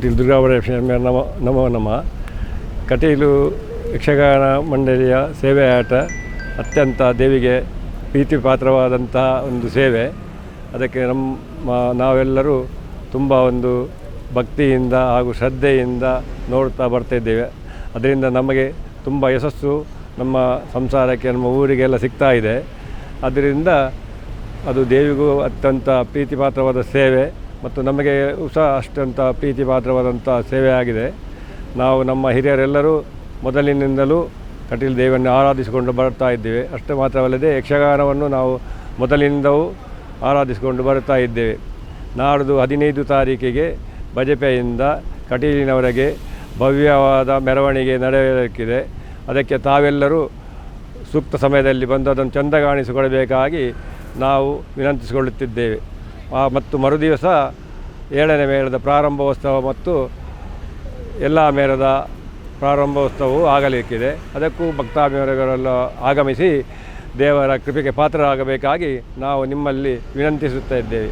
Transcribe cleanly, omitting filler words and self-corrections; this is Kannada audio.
ಕಟೀಲು ದುರ್ಗಾಪರಮೇಶ್ವರ ನಮೋ ನಮಃ. ಕಟೀಲು ಯಕ್ಷಗಾನ ಮಂಡಳಿಯ ಸೇವೆ ಆಟ ಅತ್ಯಂತ ದೇವಿಗೆ ಪ್ರೀತಿ ಪಾತ್ರವಾದಂಥ ಒಂದು ಸೇವೆ. ಅದಕ್ಕೆ ನಾವೆಲ್ಲರೂ ತುಂಬ ಒಂದು ಭಕ್ತಿಯಿಂದ ಹಾಗೂ ಶ್ರದ್ಧೆಯಿಂದ ನೋಡ್ತಾ ಬರ್ತಾಯಿದ್ದೇವೆ. ಅದರಿಂದ ನಮಗೆ ತುಂಬ ಯಶಸ್ಸು ನಮ್ಮ ಸಂಸಾರಕ್ಕೆ, ನಮ್ಮ ಊರಿಗೆಲ್ಲ ಸಿಗ್ತಾ ಇದೆ. ಅದರಿಂದ ಅದು ದೇವಿಗೂ ಅತ್ಯಂತ ಪ್ರೀತಿ ಪಾತ್ರವಾದ ಸೇವೆ ಮತ್ತು ನಮಗೆ ಸಹ ಅಷ್ಟಂತ ಪ್ರೀತಿ ಪಾತ್ರವಾದಂಥ ಸೇವೆ ಆಗಿದೆ. ನಾವು ನಮ್ಮ ಹಿರಿಯರೆಲ್ಲರೂ ಮೊದಲಿನಿಂದಲೂ ಕಟೀಲು ದೇವಿಯನ್ನು ಆರಾಧಿಸಿಕೊಂಡು ಬರ್ತಾ ಇದ್ದೇವೆ. ಅಷ್ಟು ಮಾತ್ರವಲ್ಲದೆ ಯಕ್ಷಗಾನವನ್ನು ನಾವು ಮೊದಲಿನಿಂದಲೂ ಆರಾಧಿಸಿಕೊಂಡು ಬರ್ತಾ ಇದ್ದೇವೆ. ನಾಡ್ದು 15 ತಾರೀಕಿಗೆ ಬಜಪೆಯಿಂದ ಕಟೀಲಿನವರೆಗೆ ಭವ್ಯವಾದ ಮೆರವಣಿಗೆ ನಡೆಯಲಿಕ್ಕಿದೆ. ಅದಕ್ಕೆ ತಾವೆಲ್ಲರೂ ಸೂಕ್ತ ಸಮಯದಲ್ಲಿ ಬಂದು ಅದನ್ನು ಚೆಂದ ಕಾಣಿಸಿಕೊಳ್ಳಬೇಕಾಗಿ ನಾವು ವಿನಂತಿಸಿಕೊಳ್ಳುತ್ತಿದ್ದೇವೆ. ಮತ್ತು ಮರುದಿವಸ 7ನೇ ಮೇಳದ ಪ್ರಾರಂಭೋತ್ಸವ ಮತ್ತು ಎಲ್ಲ ಮೇಳದ ಪ್ರಾರಂಭೋತ್ಸವವು ಆಗಲಿಕ್ಕಿದೆ. ಅದಕ್ಕೂ ಭಕ್ತಾಭಿಮಾನಿಗಳೆಲ್ಲ ಆಗಮಿಸಿ ದೇವರ ಕೃಪೆಗೆ ಪಾತ್ರರಾಗಬೇಕಾಗಿ ನಾವು ನಿಮ್ಮಲ್ಲಿ ವಿನಂತಿಸುತ್ತಾ ಇದ್ದೇವೆ.